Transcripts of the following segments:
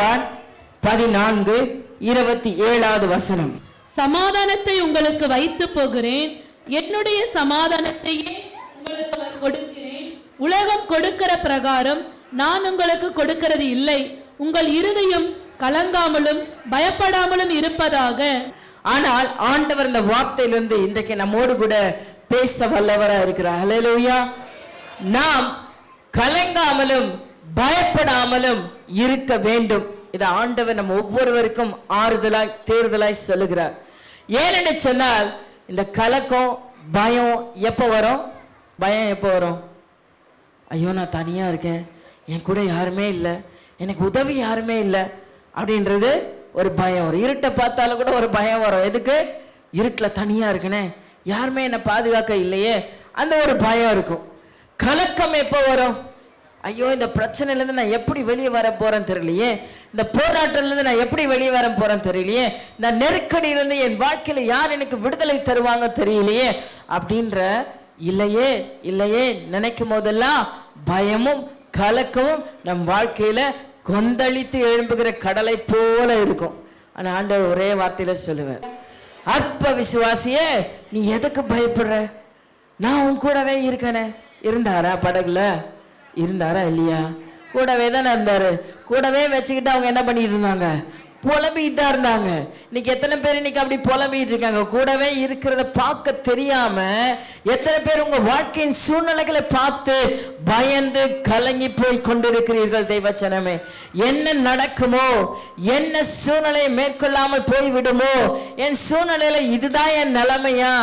யோவான் 14:27. சமாதானத்தை உங்களுக்கு வைத்து போகிறேன், என்னுடைய சமாதானத்தையே உங்களுக்கு கொடுக்கிறேன். உலகம் கொடுக்கிற பிரகாரம் நான் உங்களுக்கு கொடுக்கிறது இல்லை. உங்கள் இருதயம் கலங்காமலும் பயப்படாமலும் இருப்பதாக. ஆனால் ஆண்டவர் இந்த வார்த்தையிலிருந்து இன்றைக்கு நம்மோடு கூட பேச வல்லவரா இருக்கிறார். ஹல்லேலூயா. நாம் கலங்காமலும் பயப்படாமலும் இருக்க வேண்டும். இதை ஆண்டவர் நம்ம ஒவ்வொருவருக்கும் ஆறுதலாய் தேர்தலாய் சொல்லுகிறார். ஏனென்று சொன்னால், இந்த கலக்கம் பயம் எப்போ வரும்? பயம் எப்போ வரும்? ஐயோ நான் தனியா இருக்கேன், என் கூட யாருமே இல்லை, எனக்கு உதவி யாருமே இல்லை அப்படின்றது ஒரு பயம் வரும். இருட்டை பார்த்தாலும் கூட ஒரு பயம் வரும். எதுக்கு? இருட்டில் தனியா இருக்கனே, யாருமே என்னை பாதுகாக்க இல்லையே, அந்த ஒரு பயம் இருக்கும். கலக்கம் எப்போ வரும்? ஐயோ இந்த பிரச்சனையிலேருந்து நான் எப்படி வெளியே வர போறேன்னு தெரியலையே, இந்த போராட்டத்திலேருந்து நான் எப்படி வெளியே வர போறேன்னு தெரியலையே, இந்த நெருக்கடியிலேருந்து என் வாழ்க்கையில் யார் எனக்கு விடுதலை தருவாங்க தெரியலையே அப்படின்ற இல்லையே இல்லையே நினைக்கும் போதெல்லாம் பயமும் கலக்கமும் நம் வாழ்க்கையில கொந்தளித்து எழும்புகிற கடலை போல இருக்கும். ஆனா ஆண்டவர் ஒரே வார்த்தையில சொல்லுவார், அற்ப விசுவாசியே நீ எதுக்கு பயப்படுற? நான் உன் கூடவே இருக்கனே. இருந்தாரா? படகுல இருந்தாரா? இல்லையா? கூடவே தானே இருந்தாரு. கூடவே வச்சுக்கிட்டு அவங்க என்ன பண்ணிட்டு இருந்தாங்க? புலம்பிட்டு தான் இருந்தாங்க. இன்னைக்கு எத்தனை பேர் இன்னைக்கு அப்படி புலம்பிட்டு இருக்காங்க? கூடவே இருக்கிறத பார்க்க தெரியாம எத்தனை பேர் உங்க வாழ்க்கையின் சூழ்நிலைகளை பார்த்து பயந்து கலங்கி போய் கொண்டிருக்கிறீர்கள். தெய்வச்சனமே, என்ன நடக்குமோ, என்ன சூழ்நிலையை மேற்கொள்ளாமல் போய் விடுமோ, என் சூழ்நிலையில இதுதான் என் நிலைமையா,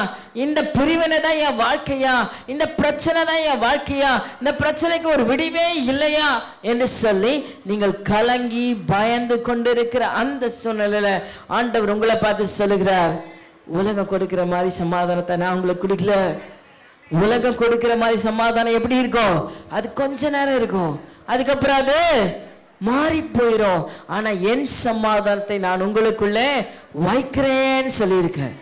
இந்த பிரிவினை தான் என் வாழ்க்கையா, இந்த பிரச்சனை தான் என் வாழ்க்கையா, இந்த பிரச்சனைக்கு ஒரு விடிவே இல்லையா என்று சொல்லி நீங்கள் கலங்கி பயந்து கொண்டிருக்கிற அந்த சூழ்நிலையில ஆண்டவர் உங்களை பார்த்து சொல்லுகிறார், உலகம் கொடுக்கிற மாதிரி சமாதானத்தை நான் உங்களுக்கு கொடுக்கல. உலகம் கொடுக்கிற மாதிரி சமாதானம் எப்படி இருக்கும்? அது கொஞ்ச நேரம் இருக்கும், அதுக்கப்புறம் அது மாறி போயிடும். ஆனா என் சமாதானத்தை நான் உங்களுக்குள்ளே வைக்கிறேன்னு சொல்லியிருக்கேன்.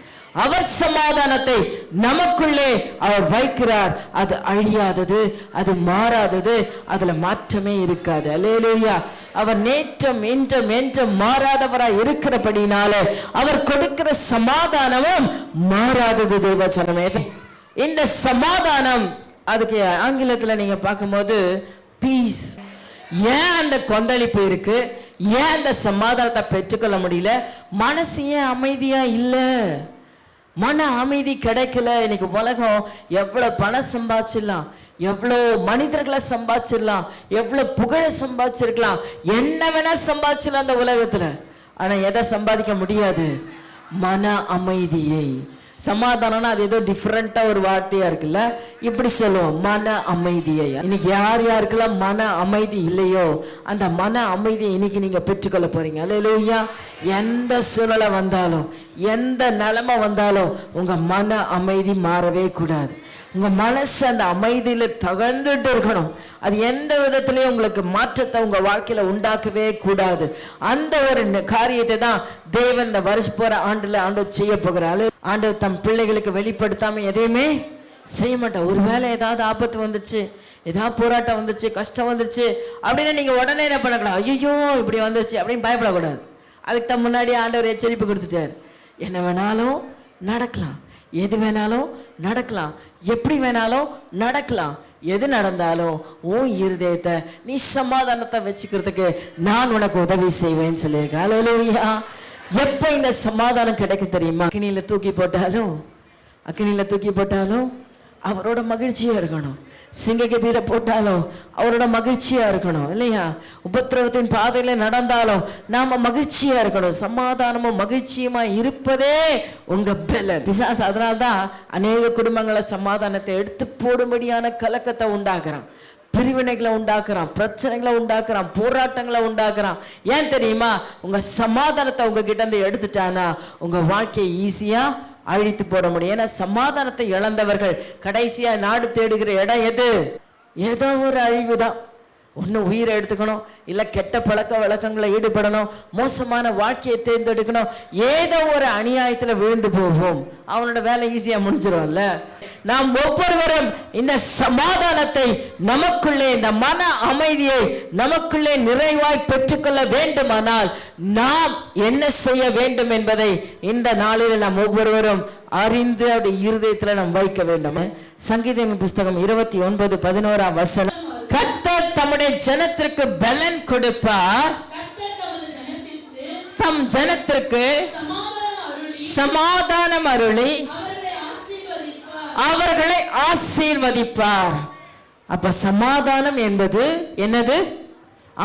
அவர் சமாதானத்தை நமக்குள்ளே அவர் வைக்கிறார். அது அழியாதது, அது மாறாதது, அதுல மாற்றமே இருக்காது. அல்லேலூயா. அவர் நேற்றும் இன்றும் என்றும் மாறாதவராய் இருக்கிறபடினால அவர் கொடுக்கிற சமாதானமும் மாறாதது. தேவச்சனமே, இந்த சமாதானம், அதுக்கு ஆங்கிலத்துல நீங்க பார்க்கும்போது பீஸ். ஏன் அந்த கொந்தளிப்பு இருக்கு? ஏன் அந்த சமாதானத்தை பெற்றுக்கொள்ள முடியல? மனசு ஏன் அமைதியா இல்லை? மன அமைதி கிடைக்கல. இன்னைக்கு உலகம் எவ்வளவு பணம் சம்பாதிச்சிடலாம், எவ்வளோ மனிதர்களை சம்பாதிச்சிடலாம், எவ்வளோ புகழ சம்பாதிச்சிருக்கலாம், என்ன வேணா சம்பாதிச்சிடலாம் அந்த உலகத்துல. ஆனா எதை சம்பாதிக்க முடியாது? மன அமைதியை. சமாதானம்னா அது ஏதோ டிஃப்ரெண்டா ஒரு வார்த்தையா இருக்குல்ல, இப்படி சொல்லுவோம், மன அமைதியை. இன்னைக்கு யார் யாருக்கெல்லாம் மன அமைதி இல்லையோ அந்த மன அமைதியை இன்னைக்கு நீங்க பெற்றுக்கொள்ள போறீங்க. அல்லேலூயா. எந்த சூழ்நிலை வந்தாலும், எந்த நிலைமை வந்தாலும் உங்க மன அமைதி மாறவே கூடாது. உங்க மனசு அந்த அமைதியில தகர்ந்துட்டு இருக்கணும். அது எந்த விதத்திலையும் உங்களுக்கு மாற்றத்தை உங்க வாழ்க்கையில உண்டாக்கவே கூடாது. அந்த ஒரு காரியத்தை தான் தேவன் இந்த வருஷ போற ஆண்டுல ஆண்டவர் செய்ய போகிறாரு. ஆண்டவர் தம் பிள்ளைகளுக்கு வெளிப்படுத்தாம எதையுமே செய்ய மாட்டார். ஒருவேளை ஏதாவது ஆபத்து வந்துச்சு, ஏதாவது போராட்டம் வந்துச்சு, கஷ்டம் வந்துச்சு அப்படின்னா நீங்க உடனே என்ன பண்ணக்கூடாது? ஐயோ இப்படி வந்துருச்சு அப்படின்னு பயப்படக்கூடாது. அதுக்கு தான் முன்னாடி ஆண்டவர் எச்சரிப்பு கொடுத்துட்டார். என்ன வேணாலும் நடக்கலாம், எது வேணாலும் நடக்கலாம், எப்படி வேணாலும் நடக்கலாம். எது நடந்தாலும் உன் இருதயத்தை நீ சமாதானத்தை வச்சுக்கிறதுக்கு நான் உனக்கு உதவி செய்வேன்னு சொல்லியிருக்கேன். அல்லேலூயா. எப்போ இந்த சமாதானம் கிடைக்கும் தெரியுமா? அக்கினியில தூக்கி போட்டாலும் அவரோட மகிழ்ச்சியா இருக்கணும். சிங்கக்கபில போட்டாலும் அவரோட மகிழ்ச்சியா இருக்கணும், இல்லையா? உபத்திரவத்தின் பாதையில நடந்தாலும் நாம மகிழ்ச்சியா இருக்கணும். சமாதானமும் மகிழ்ச்சியுமா இருப்பதே உங்க பலன். பிசாசு அதனால்தான் அநேக குடும்பங்களை சமாதானத்தை எடுத்து போடும்படியான கலக்கத்தை உண்டாக்குறான், பிரிவினைகளை உண்டாக்குறான், பிரச்சனைகளை உண்டாக்குறான், போராட்டங்களை உண்டாக்குறான். ஏன் தெரியுமா? உங்க சமாதானத்தை உங்ககிட்ட இருந்து எடுத்துட்டானா உங்க வாழ்க்கையை ஈஸியா அழித்து போட முடியும். ஏன்னா சமாதானத்தை இழந்தவர்கள் கடைசியா நாடு தேடுகிற இடம் எது? ஏதோ ஒரு அழிவு தான். ஒன்று உயிரை எடுத்துக்கணும், இல்லை கெட்ட பழக்க வழக்கங்களை ஈடுபடணும், மோசமான வாழ்க்கையை தேர்ந்தெடுக்கணும், ஏதோ ஒரு அநியாயத்தில் விழுந்து போவோம். அவனோட வேலை ஈஸியாக முடிஞ்சிடும்ல. நாம் ஒவ்வொருவரும் இந்த சமாதானத்தை நமக்குள்ளே, இந்த மன அமைதியை நமக்குள்ளே நிறைவாய் பெற்றுக்கொள்ள வேண்டுமானால் நாம் என்ன செய்ய வேண்டும் என்பதை இந்த நாளில் நாம் ஒவ்வொருவரும் அறிந்து அப்படி இருதயத்தில் நாம் வைக்க வேண்டும். சங்கீதம் புஸ்தகம் 29:11 கர்த்தர் தம்முடைய ஜனத்திற்கு பலன் கொடுப்பார், தம் ஜனத்திற்கு சமாதானம் அருளி அவர்களை ஆசீர்வதிப்பார். அப்ப சமாதானம் என்பது என்னது?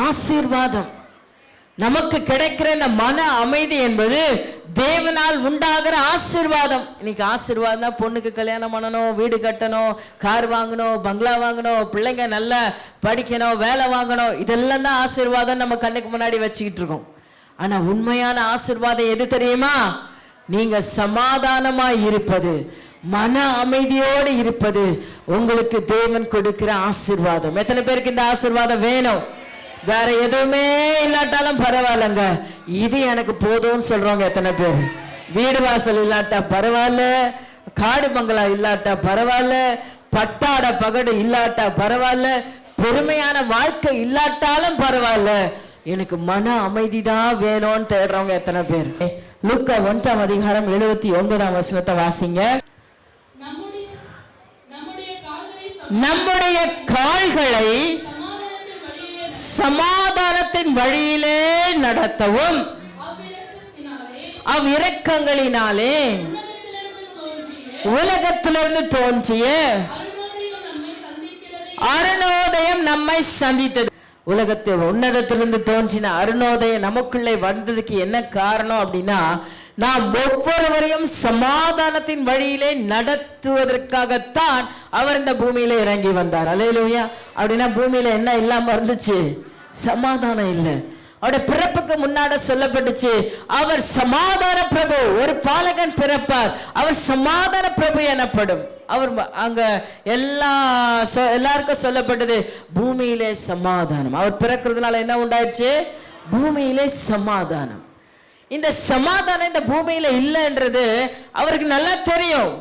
ஆசீர்வாதம். நமக்கு கிடைக்கிற இந்த மன அமைதி என்பது தேவனால் உண்டாகிற ஆசீர்வாதம். இன்னைக்கு ஆசீர்வாதம் தான் பொண்ணுக்கு கல்யாணம் பண்ணணும், வீடு கட்டணும், கார் வாங்கணும், பங்களா வாங்கணும், பிள்ளைங்க நல்லா படிக்கணும், வேலை வாங்கணும், இதெல்லாம் தான் ஆசீர்வாதம் நம்ம கண்ணுக்கு முன்னாடி வச்சுக்கிட்டு இருக்கோம். ஆனா உண்மையான ஆசீர்வாதம் எது தெரியுமா? நீங்க சமாதானமாய் இருப்பது, மன அமைதியோடு இருப்பது உங்களுக்கு தேவன் கொடுக்கிற ஆசீர்வாதம். எத்தனை பேருக்கு இந்த ஆசீர்வாதம் வேணும்? வேற எதுவுமே இல்லாட்டாலும் பரவாயில்லைங்க, இது எனக்கு போதும்னு சொல்றவங்க எத்தனை பேர்? வீடு வாசல் இல்லாட்டா பரவாயில்ல, காடு பங்களா இல்லாட்டா பரவாயில்ல, பட்டாட பகடு இல்லாட்டா பரவாயில்ல, பெருமையான வாழ்க்கை இல்லாட்டாலும் பரவாயில்ல, எனக்கு மன அமைதி தான் வேணும்னு தேடுறவங்க எத்தனை பேர்? லூக்கா 1:79 வாசிங்க. நம்முடைய கால்களை சமாதானத்தின் வழியிலே நடத்தவும் அவ்விரக்கங்களினாலே உலகத்திலிருந்து தோன்றிய அருணோதயம் நம்மை சந்தித்தது. உலகத்தை உன்னதத்திலிருந்து தோன்றின அருணோதயம் நமக்குள்ளே வந்ததுக்கு என்ன காரணம் அப்படின்னா, நாம் ஒவ்வொருவரையும் சமாதானத்தின் வழியிலே நடத்துவதற்காகத்தான் அவர் இந்த பூமியில இறங்கி வந்தார். அல்லேலூயா. அப்படின்னா பூமியில என்ன இல்லாம இருந்துச்சு? சமாதானம் இல்லை. அவருடைய பிறப்புக்கு முன்னாடி சொல்லப்பட்டுச்சு, அவர் சமாதான பிரபு. ஒரு பாலகன் பிறப்பார், அவர் சமாதான பிரபு எனப்படும். அவர் அங்க எல்லாருக்கும் சொல்லப்பட்டது பூமியிலே சமாதானம். அவர் பிறக்கிறதுனால என்ன உண்டாயிடுச்சு? பூமியிலே சமாதானம். இந்த சமாதானம் இந்த பூமியில இல்லைன்றது அவருக்கு நல்லா தெரியும்.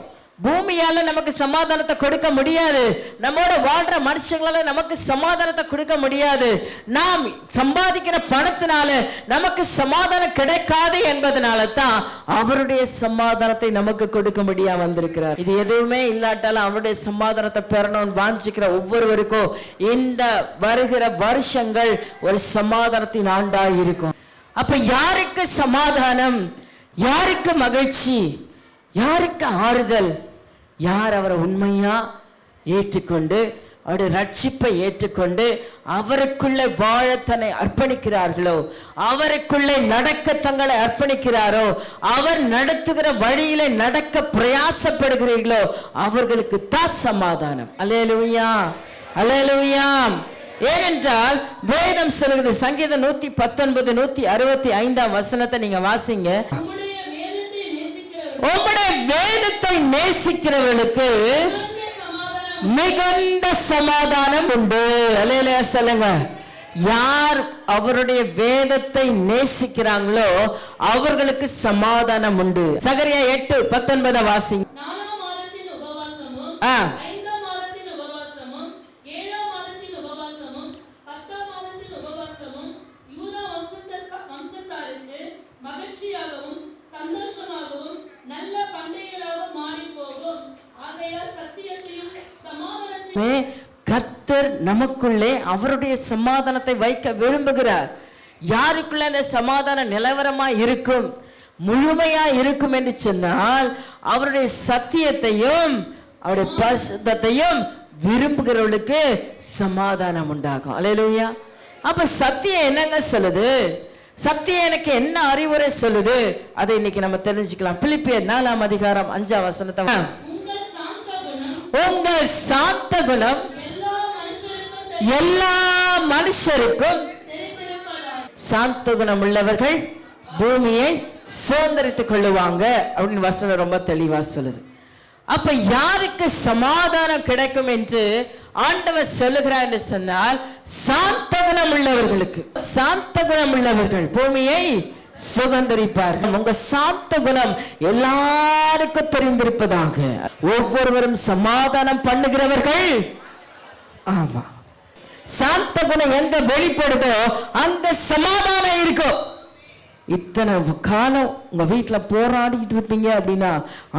பூமியால நமக்கு சமாதானத்தை கொடுக்க முடியாது, நம்மோட வாழ்ற மனுஷங்களால நமக்கு சமாதானத்தை கொடுக்க முடியாது, நாம் சம்பாதிக்கிற பணத்தினால நமக்கு சமாதானம் கிடைக்காது என்பதனால தான் அவருடைய சமாதானத்தை நமக்கு கொடுக்க முடியாம வந்திருக்கிறார். இது எதுவுமே இல்லாட்டாலும் அவருடைய சமாதானத்தை பெறணும்னு வாஞ்சிக்கிற ஒவ்வொருவருக்கும் இந்த வருகிற வருஷங்கள் ஒரு சமாதானத்தின் ஆண்டா இருக்கும். அப்ப யாருக்கு சமாதானம், யாருக்கு மகிழ்ச்சி, யாருக்கு ஆறுதல்? யார் அவரை உண்மையா ஏற்றுக்கொண்டு அவருடைய ரட்சிப்பை ஏற்றுக்கொண்டு அவருக்குள்ளே வாழ தன்னை அர்ப்பணிக்கிறார்களோ, அவருக்குள்ளே நடக்க தங்களை அர்ப்பணிக்கிறாரோ, அவர் நடத்துகிற வழியிலே நடக்க பிரயாசப்படுகிறீர்களோ அவர்களுக்கு தான் சமாதானம். அல்லேலூயா, அல்லேலூயா. ஏனென்றால் வேதம் சொல்கிறது, சங்கீதம் 119 165 நீங்க வாசிங்க. உம்முடைய வேதத்தை நேசிக்கிறவர்களுக்கு மிகுந்த சமாதானம் உண்டு. அல்லேலூயா சொல்லுங்க. யார் அவருடைய வேதத்தை நேசிக்கிறாங்களோ அவர்களுக்கு சமாதானம் உண்டு. சகரியா 8:19 வாசிங்க. கர்த்தர் நமக்குள்ளே அவருடைய சமாதானத்தை வைக்க விரும்புகிறார். யாருக்குள்ள அந்த சமாதான நிலவரமா இருக்கும், முழுமையா இருக்கும் என்று சொன்னால் அவருடைய சத்தியத்தையும் அவருடைய பரிசுத்தத்தையும் விரும்புகிறவர்களுக்கு சமாதானம் உண்டாகும். அல்லேலூயா. அப்ப சத்தியம் என்னங்க சொல்லுது? சத்தியம் எனக்கு என்ன அறிவுரை சொல்லுது? அதை இன்னைக்கு நம்ம தெரிஞ்சுக்கலாம். பிலிப்பியர் 4:5 உங்கள் சாந்த குணம் எல்லா மனுஷருக்கும், சாந்த குணம் உள்ளவர்கள் பூமியை சுதந்திரித்துக் கொள்ளுவாங்க அப்படின்னு வசனம் ரொம்ப தெளிவா சொல்லுது. அப்ப யாருக்கு சமாதானம் கிடைக்கும் என்று ஆண்டவர் சொல்லுகிறார் என்று சொன்னால், சாந்த குணம் உள்ளவர்களுக்கு. சாந்த குணம் உள்ளவர்கள் பூமியை சுதந்தரிப்பார்கள். உங்க சாந்த குணம் எல்லாருக்கும் தெரிந்திருப்பதாக. ஒவ்வொருவரும் சமாதானம் பண்ணுகிறவர்கள். ஆமா, சாந்த குணம் எங்க வெளிப்படுதோ அங்க சமாதானம் இருக்கும். இத்தனை காலம் உங்க வீட்டுல போராடிட்டு இருப்பீங்க அப்படின்னா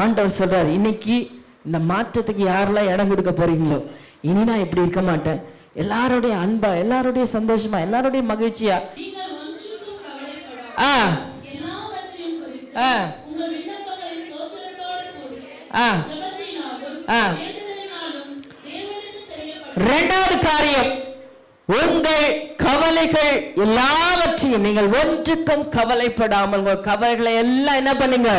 ஆண்டவர் சொல்றார், இன்னைக்கு இந்த மாற்றத்துக்கு யாரெல்லாம் இடம் கொடுக்க போறீங்களோ, இனி நான் இப்படி இருக்க மாட்டேன். எல்லாருடைய அன்பா, எல்லாருடைய சந்தோஷமா, எல்லாருடைய மகிழ்ச்சியா இரண்டாவது காரியம், உங்கள் கவலைகள் எல்லாவற்றையும் நீங்கள் ஒன்றுக்கும் கவலைப்படாமல் உங்க கவலைகளை எல்லாம் என்ன பண்ணுங்க.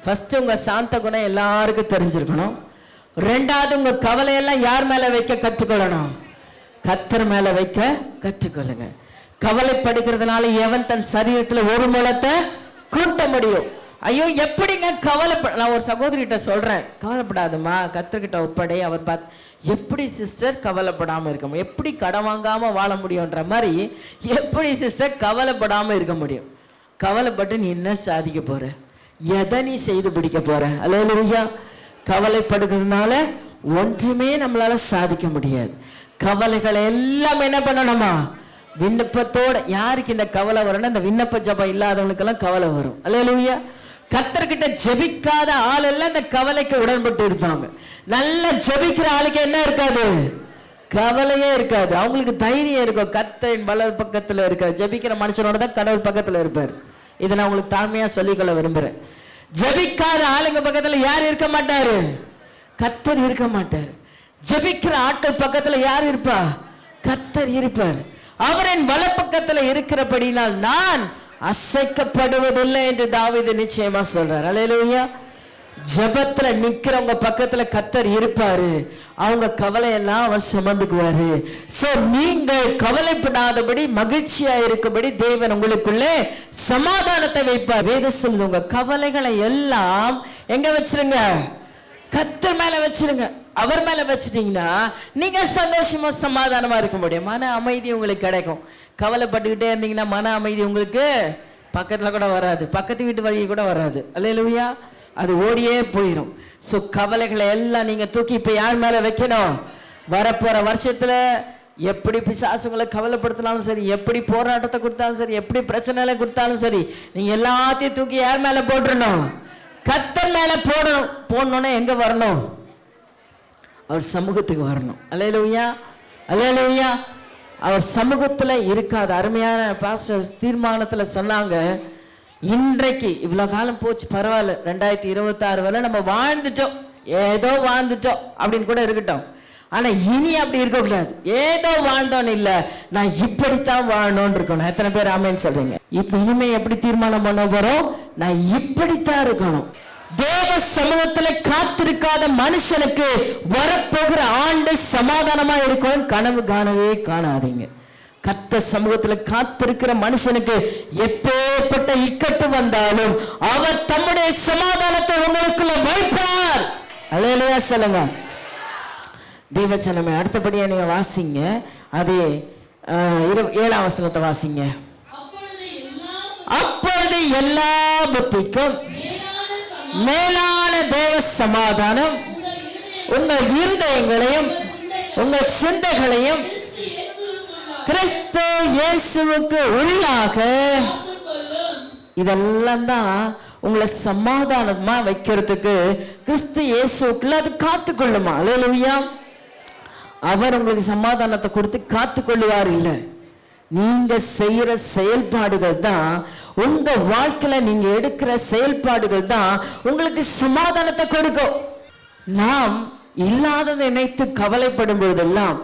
ஃபர்ஸ்ட் உங்க சாந்த குணம் எல்லாருக்கும் தெரிஞ்சிருக்கணும். ரெண்டாவது உங்க கவலையெல்லாம் யார் மேல வைக்க கற்றுக்கொள்ளணும்? கர்த்தர் மேல வைக்க கற்றுக்கொள்ளுங்க. கவலைப்படுகிறதுனால எவன் தன் சரீரத்துல ஒரு முழத்தை கூட்ட முடியும்? ஐயோ எப்படிங்க நான் ஒரு சகோதரிகிட்ட சொல்றேன், கவலைப்படாதுமா, கர்த்தர்கிட்ட ஒப்படை. அவர் பார்த்து, எப்படி சிஸ்டர் கவலைப்படாம இருக்க முடியும்? எப்படி கடன் வாங்காம வாழ முடியும்ன்ற மாதிரி எப்படி சிஸ்டர் கவலைப்படாம இருக்க முடியும்? கவலைப்பட்டு நீ என்ன சாதிக்க போற? எதை நீ செய்து பிடிக்க போற? அல்லேலூயா. கவலைப்படுகிறதுனால ஒன்றுமே நம்மளால சாதிக்க முடியாது. கவலைகளை எல்லாம் என்ன பண்ணணுமா? விண்ணப்பத்தோட. யாருக்கு இந்த கவலை வரணும்? இந்த விண்ணப்ப ஜபம் இல்லாதவனுக்கெல்லாம் கவலை வரும். அல்லேலூயா. கர்த்தர்கிட்ட ஜெபிக்காத ஆள் எல்லாம் இந்த கவலைக்கு உடன்பட்டு இருப்பாங்க. நல்லா ஜெபிக்கிற ஆளுக்கு என்ன இருக்காது? கவலையே இருக்காது. அவங்களுக்கு தைரியம் இருக்கும். கர்த்தரின் வலது பக்கத்துல இருக்கிற ஜெபிக்கிற மனுஷனோட தான் கடவுள் பக்கத்துல இருப்பார். இதை நான் உங்களுக்கு தாழ்மையா சொல்லிக்கொள்ள விரும்புறேன். ஜெபிக்காத ஆளுங்க பக்கத்துல யார் இருக்க மாட்டாரு? கர்த்தர் இருக்க மாட்டார். ஜெபிக்கிற ஆட்கள் பக்கத்துல யார் இருப்பா? கர்த்தர் இருப்பார். அவரின் வலப்பக்கத்துல இருக்கிறபடினால் நான் அசைக்கப்படுவதில்லை என்று தாவீது நிச்சயமா சொல்றார். அல்லேலூயா. ஜெபத்துல நிக்கிறவங்க பக்கத்துல கர்த்தர் இருப்பாரு. அவங்க கவலையெல்லாம் அவர் சுமந்துக்குவாரு. சோ நீங்கள் கவலைப்படாதபடி மகிழ்ச்சியா இருக்கும்படி தேவன் உங்களுக்குள்ளே சமாதானத்தை வைப்பார். வேதம் சொல்லுது, உங்க கவலைகளை எல்லாம் எங்க வச்சிருங்க? கர்த்தர் மேல வச்சிருங்க. அவர் மேல வச்சிட்டீங்கன்னா நீங்க சந்தோஷமா சமாதானமா இருக்க முடியும். மன அமைதி உங்களுக்கு கிடைக்கும். கவலைப்பட்டுக்கிட்டே இருந்தீங்கன்னா மன அமைதி உங்களுக்கு பக்கத்துல கூட வராது, பக்கத்து வீட்டு வழியே கூட வராது. அல்லேலூயா. அது ஓடியே போயிடும். ஸோ கவலைகளை எல்லாம் நீங்க தூக்கி இப்ப யார் மேல வைக்கணும்? வரப்போற வருஷத்துல எப்படி பிசாசுங்களை கவலைப்படுத்தினாலும் சரி, எப்படி போராட்டத்தை கொடுத்தாலும் சரி, எப்படி பிரச்சனைகளை கொடுத்தாலும் சரி, நீங்க எல்லாத்தையும் தூக்கி யார் மேல போட்டுடணும்? கர்த்தர் மேல போடணும். போடணும்னா எங்க வரணும்? அவர் சமூகத்துக்கு வரணும். அல்லேலூயா. அல்லேலூயா. அவர் சமூகத்துல இருக்காது. அருமையான பாஸ்டர் தீர்மானத்துல சொன்னாங்க, இன்றைக்கு இவ்வளவு காலம் போச்சு, பரவாயில்ல, 2026 வரை நம்ம வாழ்ந்துட்டோம், ஏதோ வாழ்ந்துட்டோம் அப்படின்னு கூட இருக்கட்டும். ஆனா இனி அப்படி இருக்கக்கூடாது. ஏதோ வாழ்ந்தோன்னு இல்ல, நான் இப்படித்தான் வாழணும்னு இருக்கணும். எத்தனை பேர் ஆமேன்னு சொல்றீங்க? இப்ப இனிமே எப்படி தீர்மானம் பண்ண போறோம்? நான் இப்படித்தான் இருக்கணும். தேவ சமூகத்துல காத்திருக்காத மனுஷனுக்கு வரப்போகிற ஆண்டு சமாதானமா இருக்கும். கனவு காணவே காணாதீங்க. கர்த்தர் சமூகத்துல காத்திருக்கிற மனுஷனுக்கு எப்பேற்பட்ட இக்கட்டு வந்தாலும் அவர் தம்முடைய சமாதானத்தை உங்களுக்குள்ள வைப்பார். அல்லேலூயா சொல்லுங்க. தேவச்சனமே, அடுத்தபடியா நீங்க வாசிங்க. அதே 7ஆம் வசனத்தை வாசிங்க. அப்பொழுது எல்லா புத்திக்கும் மேலான தேவ சமாதானம் உங்கள் இருதயங்களையும் உங்கள் சிந்தைகளையும் கிறிஸ்து இயேசுவுக்கு உள்ளாக, இதெல்லாம் தான் உங்களை சமாதானமா வைக்கிறதுக்கு கிறிஸ்து இயேசுக்குள்ள அது காத்துக்கொள்ளுமா. அல்லேலூயா. அவர் உங்களுக்கு சமாதானத்தை கொடுத்து காத்துக்கொள்ளுவார். இல்லை, நீங்க செய்யற செயல்பாடுகள் தான், உங்க வாழ்க்கையில நீங்க எடுக்கிற செயல்பாடுகள் தான் உங்களுக்கு சமாதானத்தை கொடுக்கும். நாம் இல்லாததை நினைத்து கவலைப்படும் பொழுதெல்லாம்,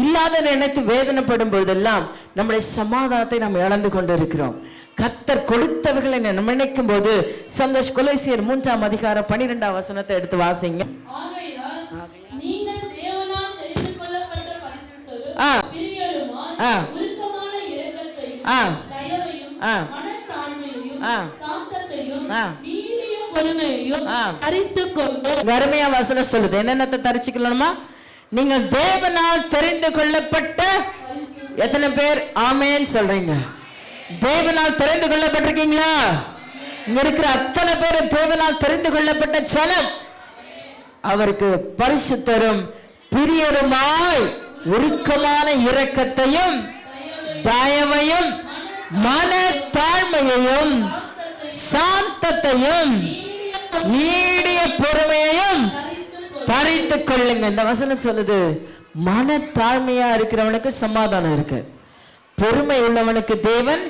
இல்லாத நினைத்து வேதனைப்படும் பொழுதெல்லாம் நம்முடைய சமாதானத்தை நாம் இழந்து கொண்டு இருக்கிறோம். கர்த்தர் கொடுத்தவர்களை நினைக்கும் போது சந்தோஷ். கொலோசியர் 3ஆம் அதிகாரம் 12ஆம் வசனத்தை எடுத்து வாசிங்க. அருமையா வசனம் சொல்லுது. என்னென்னத்தை தரிச்சுக்கணுமா? நீங்கள் தேவனால் தெரிந்து கொள்ளப்பட்ட. எத்தனை பேர் ஆமேன் சொல்றீங்க? தேவனால் தெரிந்து கொள்ளப்பட்டிருக்கீங்களா? இங்க இருக்கிற அத்தனை பேரும் தேவனால் தெரிந்து கொள்ளப்பட்ட ஜனம். அவருக்கு பரிசுத்தரும் பிரியருமாய் உருக்கமான இரக்கத்தையும் தயவையும் மன தாழ்மையையும் சாந்தத்தையும் நீடிய பொறுமையையும் தரித்துக் கொள்ளுங்க. இந்த வசனம் சொல்லுது, மன தாழ்மையா இருக்கிறவனுக்கு சமாதானம் இருக்கு. பொறுமை உள்ளவனுக்கு தேவன்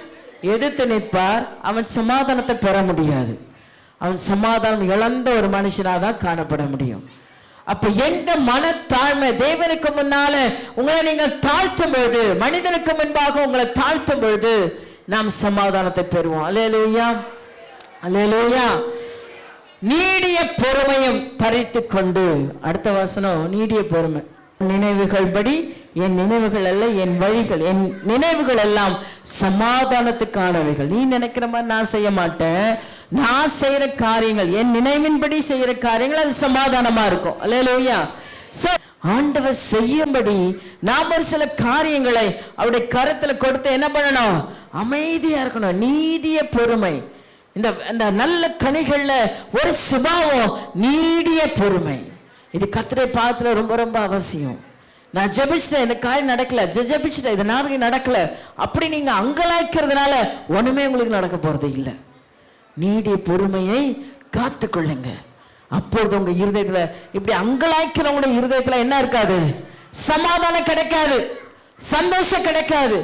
எதிர்த்து நிற்பார். அவன் சமாதானத்தை பெற முடியாது. அவன் சமாதானம் இழந்த ஒரு மனுஷனாதான் காணப்பட முடியும். அப்ப எங்க மனத்தாழ்மை, தேவனுக்கு முன்னால உங்களை நீங்கள் தாழ்த்தும் பொழுது, மனிதனுக்கு முன்பாக உங்களை தாழ்த்தும் பொழுது நாம் சமாதானத்தை பெறுவோம். அல்லேலூயா, அல்லேலூயா. நீடிய பொறுமையும் தரித்து கொண்டு. அடுத்த வசனம் நீடிய பொறுமை. நினைவுகள் படி என் நினைவுகள் அல்ல என் வழிகள், என் நினைவுகள் எல்லாம் சமாதானத்துக்கானவைகள். நீ நினைக்கிற மாதிரி நான் செய்ய மாட்டேன். நான் செய்யற காரியங்கள், என் நினைவின்படி செய்யற காரியங்கள் அது சமாதானமா இருக்கும். அல்லேலூயா. சோ ஆண்டவர் செய்யும்படி நாம் ஒரு சில காரியங்களை அவருடைய கருத்துல கொடுத்து என்ன பண்ணணும்? அமைதியா இருக்கணும். நீடிய பொறுமை. இந்த நல்ல கனிகள்ல ஒரு சுபாவம் நீடிய பொறுமை. இது கர்த்தருடைய பாதத்துல ரொம்ப ரொம்ப அவசியம். நான் ஜெபிச்சிட்டேன், இந்த காரியம் நடக்கல, ஜெபிச்சிட்டேன், இது நாளைக்கு நடக்கல, அப்படி நீங்க அங்கலாய்க்கிறதுனால ஒண்ணுமே உங்களுக்கு நடக்க போறது இல்லை. நீடிய பொறுமையை காத்து கொள்ளுங்க. அப்பொழுது உங்க இருதயத்துல, இப்படி அங்கலாய்க்கிறவங்களுடைய இருதயத்துல என்ன இருக்காது? சமாதானம் கிடைக்காது, சந்தோஷம் கிடைக்காது.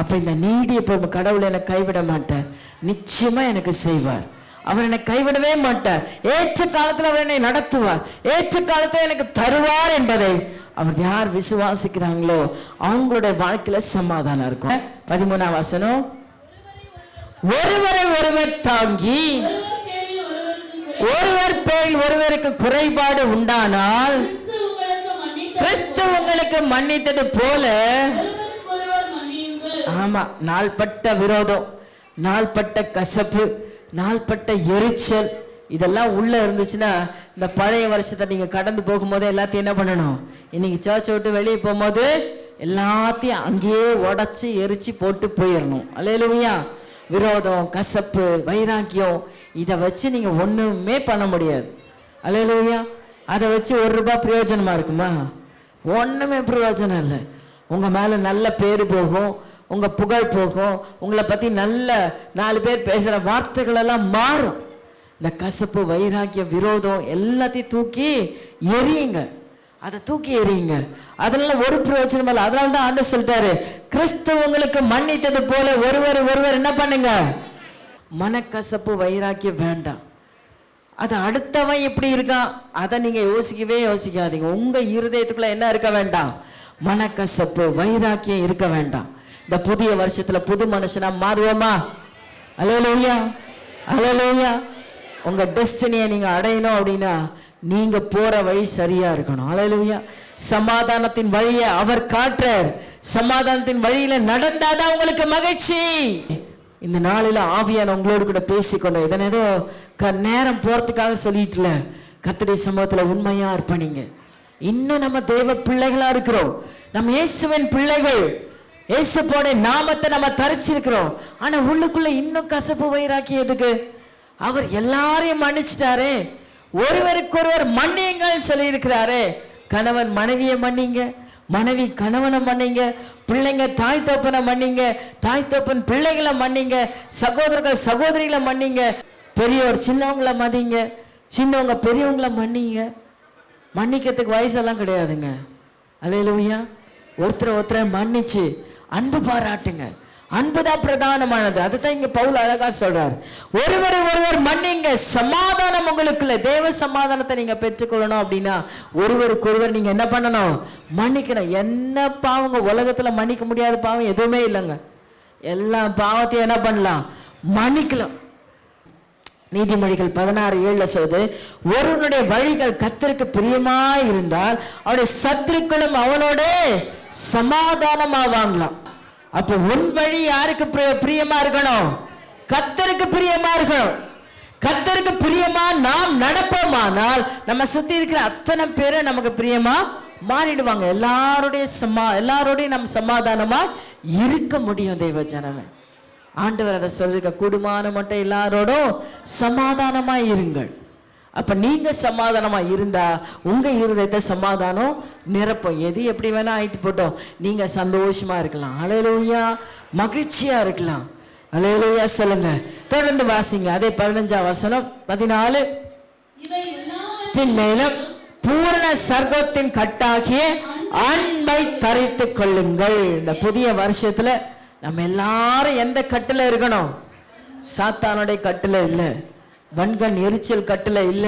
அப்ப இந்த நீடிய பொறுமை, கடவுள் என்னை கைவிட மாட்டார், நிச்சயமா எனக்கு செய்வார், அவர் என்னை கைவிடவே மாட்டார், ஏற்ற காலத்தில் அவர் என்னை நடத்துவார், ஏற்ற காலத்தில் எனக்கு தருவார் என்பதை அவர் யார் விசுவாசிக்கிறாங்களோ அவங்களுடைய வாழ்க்கையில சமாதானம் இருக்கும். 13ஆம் வசனம், ஒருவரை ஒருவர் தாங்கி ஒருவர் பேரில் ஒருவருக்கு குறைபாடு உண்டானால் கிறிஸ்து உங்களுக்கு மன்னித்தது போல. ஆமா, நாள்பட்ட விரோதம், நாள்பட்ட கசப்பு, நாள்பட்ட எரிச்சல் இதெல்லாம் உள்ள இருந்துச்சுன்னா இந்த பழைய வருஷத்தை நீங்க கடந்து போகும்போது எல்லாத்தையும் என்ன பண்ணணும்? இன்னைக்கு சர்ச்சை விட்டு வெளியே போகும்போது எல்லாத்தையும் அங்கேயே உடைச்சு எரிச்சு போட்டு போயிடணும். அல்லேலூயா. விரோதம், கசப்பு, வைராக்கியம் இதை வச்சு நீங்க ஒண்ணுமே பண்ண முடியாது. அல்லேலூயா. அதை வச்சு ₹1 பிரயோஜனமா இருக்குமா? ஒண்ணுமே பிரயோஜனம் இல்லை. உங்க மேல நல்ல பேரு போகும், உங்க புகழ் போகும், உங்களை பத்தி நல்ல 4 பேர் பேசுற வார்த்தைகள் எல்லாம் மாறும். இந்த கசப்பு, வைராக்கியம், விரோதம் எல்லாத்தையும் தூக்கி எரியுங்க. அதை தூக்கி எறியுங்க. அதனால ஒரு பிரயோஜனம் இல்லை. அதனால தான் ஆண்டவர் சொல்லிட்டாரு, கிறிஸ்து உங்களுக்கு மன்னித்தது போல ஒருவர் ஒருவர் என்ன பண்ணுங்க? மனக்கசப்பு, வைராக்கியம் வேண்டாம். அது அடுத்தவன் எப்படி இருக்கான் அதை நீங்க யோசிக்கவே யோசிக்காதீங்க. உங்க இருதயத்துக்குள்ள என்ன இருக்க வேண்டாம்? மனக்கசப்பு, வைராக்கியம் இருக்க வேண்டாம். இந்த புதிய வருஷத்துல புது மனுஷனா மாறுவோமா? அல்லேலூயா, அல்லேலூயா. உங்க டெஸ்டினியை நீங்க அடையணும் அப்படின்னா நீங்க போற வழி சரியா இருக்கணும். அல்லேலூயா. சமாதானத்தின் வழியை அவர் காட்டுறார். சமாதானத்தின் வழியில நடந்தாதான் உங்களுக்கு மகிழ்ச்சி. இந்த நாளில ஆவியான உங்களோடு கூட பேசிக்கொண்டோம். இதன் ஏதோ நேரம் போறதுக்காக சொல்லிட்டுல, கர்த்தருடைய சமூகத்துல உண்மையா இருப்பீங்க. இன்னும் நம்ம தேவ பிள்ளைகளா இருக்கிறோம், நம்ம இயேசுவின் பிள்ளைகள், இயேசுவோட நாமத்தை நம்ம தரிச்சிருக்கிறோம். ஆனா உள்ளுக்குள்ள இன்னும் கசப்பு, வைராக்கியம். அவர் எல்லாரையும் மன்னிச்சிட்டாரே. ஒருவருக்கு ஒருவர் மன்னியுங்கள் சொல்லி இருக்கிறாரே. கணவன் மனைவியை மன்னிங்க, மனைவி கணவனை மன்னிங்க, பிள்ளைங்க தாய் தோப்பனை மன்னிங்க, தாய் தோப்பன் பிள்ளைகளை மன்னிங்க, சகோதரர்கள் சகோதரிகளை மன்னிங்க, பெரியவர் சின்னவங்களை மதிங்க, சின்னவங்க பெரியவங்களை மன்னிங்க. மன்னிக்கிறதுக்கு வயசெல்லாம் கிடையாதுங்க. அல்லேலூயா. ஒருத்தரை மன்னிச்சு அன்பு பாராட்டுங்க. அன்புதான் பிரதானமானது. அதுதான் இங்க பவுல் அழகா சொல்றாரு, ஒருவரை ஒருவர் மன்னிங்க, சமாதானம் உங்களுக்குள்ள. தேவ சமாதானத்தை நீங்க பெற்றுக்கொள்ளணும் அப்படின்னா ஒருவருக்கு ஒருவர் நீங்க என்ன பண்ணணும்? மன்னிக்கணும். என்ன பாவங்க உலகத்துல மன்னிக்க முடியாத பாவம் எதுவுமே இல்லைங்க. எல்லா பாவத்தையும் என்ன பண்ணலாம்? மன்னிக்கலாம். நீதிமொழிகள் 16:7 சொல்லுது, ஒருவனுடைய வழிகள் கர்த்தருக்கு பிரியமாய் இருந்தால் அவருடைய சத்துருக்களும் அவனோட சமாதானமாவாங்களாம். அப்ப உன் வழி யாருக்கு பிரியமா இருக்கணும்? கர்த்தருக்கு பிரியமா இருக்கணும். கர்த்தருக்கு பிரியமா நாம் நடப்போமானால் நம்ம சுத்தி இருக்கிற அத்தனை பேரை நமக்கு பிரியமா மாறிடுவாங்க. எல்லாரோடையும் நம்ம சமாதானமா இருக்க முடியும். தெய்வ ஜனமே, ஆண்டவர் அதை சொல்லிருக்க, கூடுமான மட்டும் எல்லாரோடும் சமாதானமா இருங்கள். அப்ப நீங்க சமாதானமா இருந்தா உங்க இருதயத்தை சமாதானம் நிரப்பும். எது எப்படி வேணா ஆயிட்டு போட்டோம், நீங்க சந்தோஷமா இருக்கலாம். அல்லேலூயா. மகிழ்ச்சியா இருக்கலாம். அல்லேலூயா. சொல்லுங்க, தொடர்ந்து வாசிங்க. அதே 15ஆம் வசனம் 14. மேலும் பூரண சர்வத்தின் கட்டாகிய அன்பை தரித்து கொள்ளுங்கள். இந்த புதிய வருஷத்துல நம்ம எல்லாரும் எந்த கட்டுல இருக்கணும்? சாத்தானுடைய கட்டுல இல்ல, வன்கண் எரிச்சல் கட்டுல இல்ல,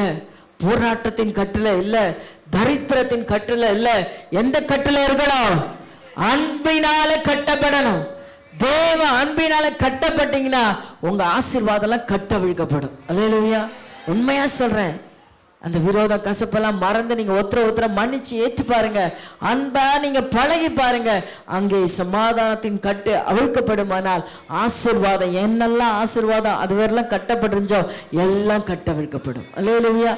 போராட்டத்தின் கட்டுல இல்ல, தரித்திரத்தின் கட்டுல இல்ல. எந்த கட்டுல இருக்கணும்? அன்பினால கட்டப்படணும். தேவ அன்பினால கட்டப்பட்டீங்கன்னா உங்க ஆசீர்வாதம் எல்லாம் கட்டவிழ்க்கப்படும். அல்லேலூயா. உண்மையா சொல்றேன். அந்த விரோத கசப்பெல்லாம் மறந்து நீங்க ஒருத்தர மன்னிச்சு ஏற்று பாருங்க, அன்பா நீங்க பழகி பாருங்க, அங்கே சமாதானத்தின் கட்டு அவிழ்க்கப்படுமானால் ஆசீர்வாதம், என்னெல்லாம் ஆசீர்வாதம் அது வரலாம் கட்டப்பட்டிருந்தோ எல்லாம் கட்டவிழ்க்கப்படும். அல்லேலூயா.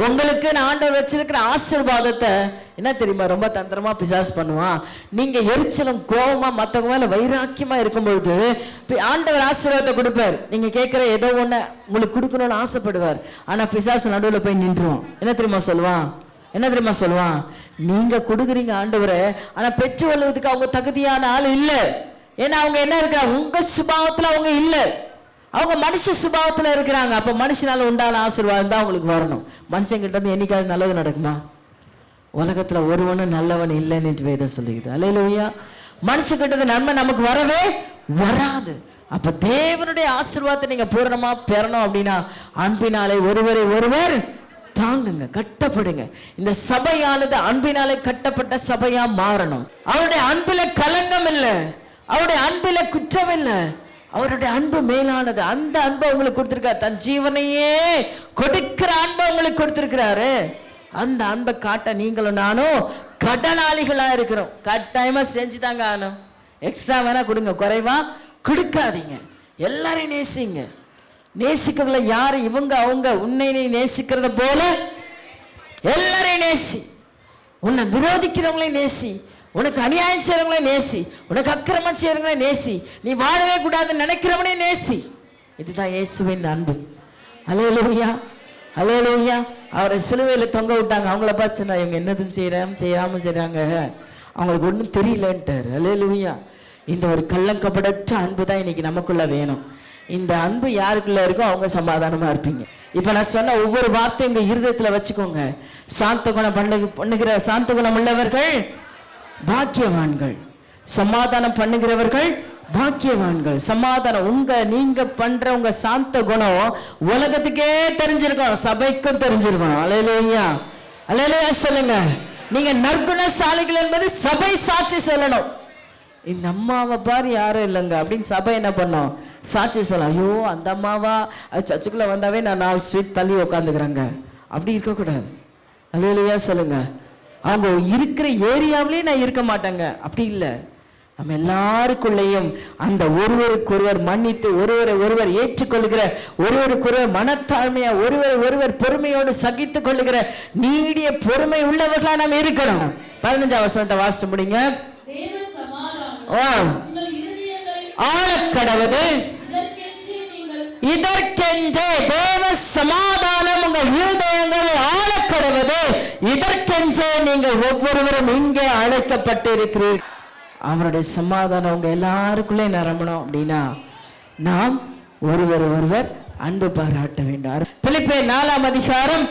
உங்களுக்கு நான் ஆண்டவர் வச்சிருக்கிற ஆசீர்வாதத்தை என்ன தெரியுமா ரொம்ப தந்திரமா பிசாசு பண்ணுவான். நீங்க எரிச்சலும் கோபமா மத்தவங்க மேல வைராக்கியமா இருக்கும் பொழுது ஆண்டவர் ஆசீர்வாதத்தை கொடுப்பார். நீங்க கேட்கிற ஏதோ ஒண்ணு உங்களுக்கு கொடுக்கணும்னு ஆசைப்படுவார். ஆனா பிசாசு நடுவில் போய் நின்றுவோம். என்ன தெரியுமா சொல்லுவான்? நீங்க கொடுக்குறீங்க ஆண்டவரை, ஆனா பெற்று கொள்வதற்கு அவங்க தகுதியான ஆள் இல்ல. ஏன்னா அவங்க என்ன இருக்கிறாங்க? உங்க சுபாவத்துல அவங்க இல்ல, அவங்க மனுஷ சுபாவத்துல இருக்கிறாங்க. அப்ப மனுஷனால உண்டான ஆசீர்வாதம் தான் அவங்களுக்கு வரணும். மனுஷன் கிட்ட இருந்து என்னைக்காவது நல்லது நடக்குமா? உலகத்துல ஒருவனும் நல்லவன் இல்லைன்னு வேதம் சொல்லுகிறது. அல்லேலூயா. மனுஷக்கிட்ட நன்மை நமக்கு வரவே வராது. அப்ப தேவனுடைய ஆசீர்வாதத்தை நீங்க பூரணமா பெறணும் அப்படின்னா அன்பினாலே ஒருவரை ஒருவர் தாங்குங்க, கட்டப்படுங்க. இந்த சபையானது அன்பினாலே கட்டப்பட்ட சபையா மாறணும். அவருடைய அன்பில கலங்கம் இல்லை, அவருடைய அன்பில குற்றம் இல்லை. அவருடைய அன்பு மேலானது. அந்த அன்பை உங்களுக்கு கொடுத்திருக்காரு. தன் ஜீவனையே கொடுக்கிற அன்பை உங்களுக்கு கொடுத்திருக்கிறாரு. அந்த அன்பை காட்ட நீங்களும் நானும் கடனாளிகளா இருக்கிறோம். கட்டாயமா செஞ்சுதாங்க ஆனும். எக்ஸ்ட்ரா வேணா கொடுங்க, குறைவா கொடுக்காதீங்க. எல்லாரையும் நேசிங்க. நேசிக்கிறதுல யாரு இவங்க அவங்க, உன்னை நீ நேசிக்கிறத போல எல்லாரையும் நேசி. உன்னை விரோதிக்கிறவங்களையும் நேசி, உனக்கு அநியாயம் செய்யறவங்களையும் நேசி, உனக்கு அக்கிரமம் செய்யறவங்களையும் நேசி, நீ வாழவே கூடாதுன்னு நினைக்கிறவனையும் நேசி. இதுதான் இயேசுவின் அன்பு. அல்லேலூயா. அல்லேலூயா. அவரை சிலுவையில் தொங்க விட்டாங்க. அவங்கள பார்த்து சொன்னா இவங்க என்னதுன்னு செய்யாம செய்றாங்க, அவங்களுக்கு ஒன்றும் தெரியலன்ட்டார். அல்லேலூயா. இந்த ஒரு கள்ளங்கப்படற்ற அன்பு தான் இன்னைக்கு நமக்குள்ள வேணும். இந்த அன்பு யாருக்குள்ள இருக்கோ அவங்க சமாதானமா இருப்பீங்க. இப்ப நான் சொன்ன ஒவ்வொரு வார்த்தையும் உங்க இருதயத்துல வச்சுக்கோங்க. சாந்த குணம் பண்ணுகிற சாந்த குணம் உள்ளவர்கள் பாக்கியவான்கள், சமாதானம் பண்ணுகிறவர்கள் பாக்கியவான்கள். சமாதானம் நீங்க பண்ற உங்க சாந்த குணம் உலகத்துக்கே தெரிஞ்சிருக்கணும், சபைக்கும் தெரிஞ்சிருக்கணும். அல்லேலூயா. அல்லேலூயா சொல்லுங்க. நீங்க நற்குணசாலிகள் என்பது சபை சாட்சி சொல்லணும். இந்த அம்மாவை பாரு யாரும் இல்லைங்க அப்படின்னு சபை என்ன பண்ணோம்? சாட்சி சொல்லலாம். ஐயோ அந்த அம்மாவா, அது சர்ச்சுக்குள்ள வந்தாவே நான் 4 ஸ்ட்ரீட் தள்ளி உட்காந்துக்கிறேங்க. அப்படி இருக்கக்கூடாது. அல்லேலூயா சொல்லுங்க. அவங்க இருக்கிற ஏரியாவிலே நான் இருக்க மாட்டேங்க, அப்படி இல்லை. நம்ம எல்லாருக்குள்ளேயும் அந்த ஒருவருக்கொருவர் மன்னித்து, ஒருவரை ஒருவர் ஏற்றுக்கொள்கிற, ஒருவருக்கொருவர் மனத்தாழ்மையா, ஒருவர் பொறுமையோடு சகித்து கொள்ளுகிற நீடிய பொறுமை உள்ளவர்களா நாம் இருக்கணும். 15ஆம் வசனத்தை வாசிச்சு முடிங்க. ஆழக்கடவது இதற்கென்றே தேவ சமாதானம் உங்கள் இருதயங்களை ஆழக்கடவது, இதற்கென்றே நீங்கள் ஒவ்வொருவரும் இங்கே அழைக்கப்பட்டு இருக்கிறீர்கள். அவருடைய சமாதானம் உங்க எல்லாருக்குள்ளே நிரம்பணும் அப்படின்னா நாம் ஒருவர் அன்பு பாராட்ட வேண்டும். பிலிப்பியர் 4ஆம் அதிகாரம்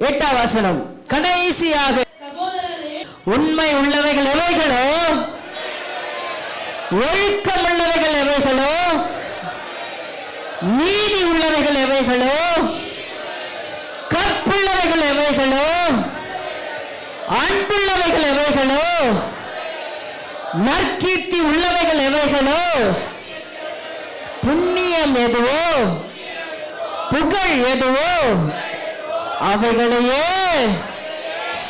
8ஆம் வசனம். கடைசியாக உண்மை உள்ளவைகள் எவைகளோ, ஒழுக்கம் உள்ளவைகள் எவைகளோ, நீதி உள்ளவைகள் எவைகளோ, கற்புள்ளவைகள் எவைகளோ, அன்புள்ளவைகள் எவைகளோ, நற்கீர்த்தி உள்ளவைகள் எவைகளோ, புண்ணியம் எதுவோ, புகழ் எதுவோ, அவைகளையே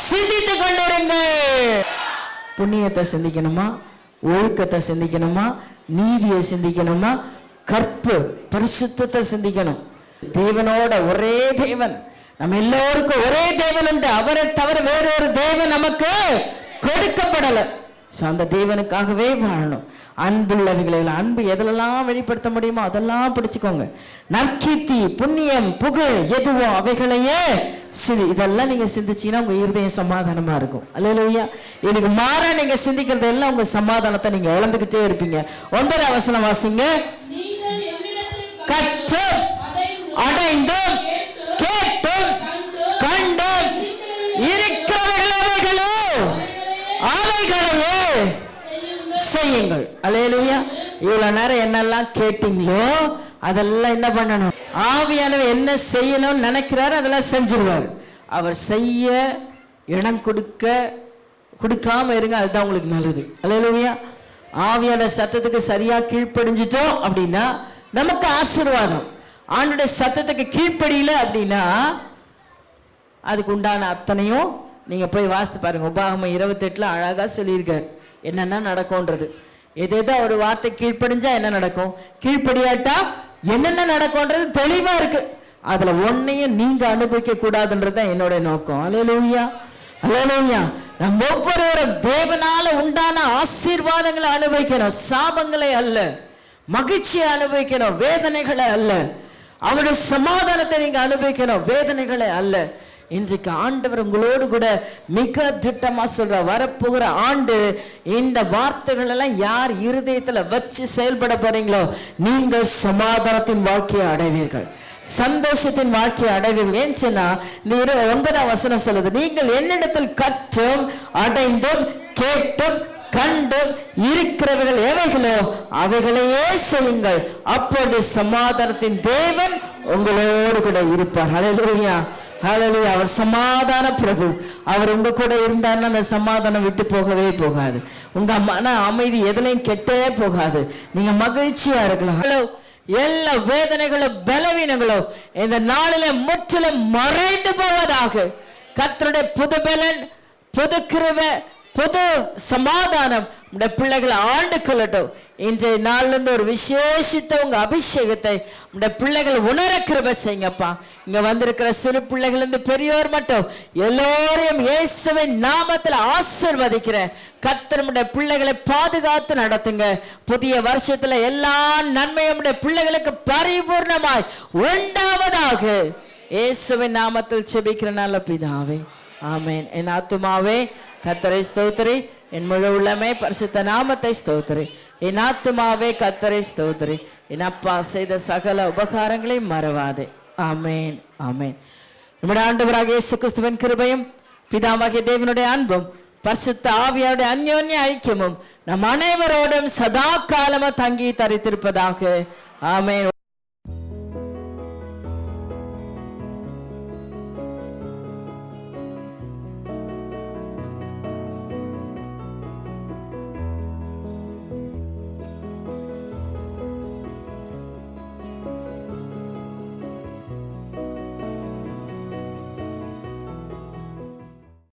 சிந்தித்து கொண்டிருங்கள். புண்ணியத்தை சிந்திக்கணுமா, ஒழுக்கத்தை சிந்திக்கணுமா, நீதியை சிந்திக்கணுமா, கற்பு பரிசுத்தத்தை சிந்திக்கணும். தேவனோட ஒரே தேவன், நம்ம எல்லோருக்கும் ஒரே தேவன் உண்டு. அவரை தவிர வேறொரு தேவன் நமக்கு கொடுக்கப்படல. அந்த தேவனுக்காகவே வாழணும். அன்புள்ளவைகளை, அன்பு எதிலெல்லாம் வெளிப்படுத்த முடியுமோ அதெல்லாம் பிடிச்சுக்கோங்க. நற்கீர்த்தி, புண்ணியம், புகழ் எதுவோ அவைகளையே இதெல்லாம் நீங்க சிந்திச்சீங்கன்னா உங்க இருதயம் சமாதானமா இருக்கும். அல்லேலூயா. இதுக்கு மாறா நீங்க சிந்திக்கிறது எல்லாம் உங்க சமாதானத்தை நீங்க இழந்துகிட்டே இருப்பீங்க. 9ஆம் வசனம் வாசிங்க. கற்றும் அடைந்தும் கேட்டும் கண்டும் இருக்கிறவர்களோ அவைகளையே செய்யுங்கள். அல்லேலூயா. இவ்வளவு நேரம் என்னெல்லாம் கேட்டீங்களோ அதெல்லாம் என்ன பண்ணணும்? ஆவியானவர் என்ன செய்யணும்னு நினைக்கிறாரு அதெல்லாம் செஞ்சிருவார். அவர் செய்ய இடம் கொடுக்காம இருங்க, அதுதான் உங்களுக்கு நல்லது. அல்லேலூயா. ஆவியான சத்தத்துக்கு சரியா கீழ்ப்படிஞ்சிட்டோம் அப்படின்னா நமக்கு ஆசீர்வாதம். ஆண்டோட சத்தத்துக்கு கீழ்ப்படியில அப்படின்னா அதுக்கு உண்டான அத்தனையும் நீங்க போய் வாசித்து பாருங்க. உபாகமம் 28 அழகா சொல்லியிருக்காரு என்னென்ன நடக்கும்ன்றது. எதேதோ ஒரு வார்த்தை கீழ்ப்படிஞ்சா என்ன நடக்கும், கீழ்ப்படியாட்டா என்னென்ன நடக்கும்ன்றது தெளிவா இருக்கு. அதுல ஒன்னையும் நீங்க அனுபவிக்க கூடாதுன்றதுதான் என்னோட நோக்கம். அல்லேலூயா. அல்லேலூயா. நம்ம ஒவ்வொருவரும் தேவனால உண்டான ஆசீர்வாதங்களை அனுபவிக்கணும், சாபங்களை அல்ல. மகிழ்ச்சியை அனுபவிக்கணும், வேதனைகளை அல்ல. அவருடைய சமாதானத்தை நீங்க அனுபவிக்கணும், வேதனைகளை அல்ல. இன்றைக்கு ஆண்டவர் உங்களோடு கூட மிக திட்டமா சொல்ற, வரப்போகிற ஆண்டு இந்த வார்த்தைகள் எல்லாம் யார் இருதயத்துல வச்சு செயல்பட போறீங்களோ நீங்கள் சமாதானத்தின் வாழ்க்கையை அடைவீர்கள், சந்தோஷத்தின் வாழ்க்கையை அடைவீர்கள். ஏன் சொன்னா இந்த 9ஆம் வசனம் சொல்லுது, நீங்கள் என்னிடத்தில் கற்றும் அடைந்தும் கேட்டும் கண்டும் இருக்கிறவர்கள் எவைகளோ அவைகளையே செய்யுங்கள், அப்பொழுது சமாதானத்தின் தேவன் உங்களோடு கூட இருப்பார். ஹல்லேலூயா. ஹல்லேலூயா. அவர் சமாதான பிரபு. அவர் உங்க கூட இருந்தாருன்னா அந்த சமாதானம் விட்டு போகவே போகாது. உங்க மன அமைதி எதுலையும் கெட்டே போகாது. நீங்க மகிழ்ச்சியா இருக்கலாம். எல்லா வேதனைகளும் பலவீனங்களும் இந்த நாளில முற்றிலும் மறைந்து போவதாக. கர்த்தருடைய புது பலன், புது கிருபை, புது சமாதானம் உடைய பிள்ளைகளை ஆண்டு கொள்ளட்டும். இன்றைய நாள்ல இருந்து ஒரு விசேஷித்த உங்க அபிஷேகத்தை உடைய பிள்ளைகள் உணர கிருபை செய்யுங்கப்பா. இங்க வந்திருக்கிற சிறு பிள்ளைகள் இருந்து பெரியோர் மட்டும் எல்லோரையும் இயேசுவின் நாமத்தில் ஆசீர்வதிக்கிறேன். கர்த்தருடைய பிள்ளைகளை பாதுகாத்து நடத்துங்க. புதிய வருஷத்துல எல்லா நன்மையும் பிள்ளைகளுக்கு பரிபூர்ணமாய் உண்டாவதாக இயேசுவின் நாமத்தில் ஜெபிக்கிற நல்ல பிதாவே, ஆமென். என் ஆத்துமாவே கர்த்தரை ஸ்தோத்திரி, என் முழு உள்ளமே பரிசுத்த நாமத்தை ஸ்தோத்திரி. என் ஆத்துமாவே கர்த்தரை ஸ்தோத்திரி, என் அப்பா செய்த சகல உபகாரங்களை மறவாதே. ஆமென், ஆமென். நம்முடைய ஆண்டவராகிய இயேசு கிறிஸ்துவின் கிருபையும் பிதாவாகிய தேவனுடைய அன்பும் பரிசுத்த ஆவியாருடைய அந்யோன்ய ஐக்கியமும் நம் அனைவரோடும் சதா காலமும் தங்கி தரித்திருப்பதாக. ஆமென்.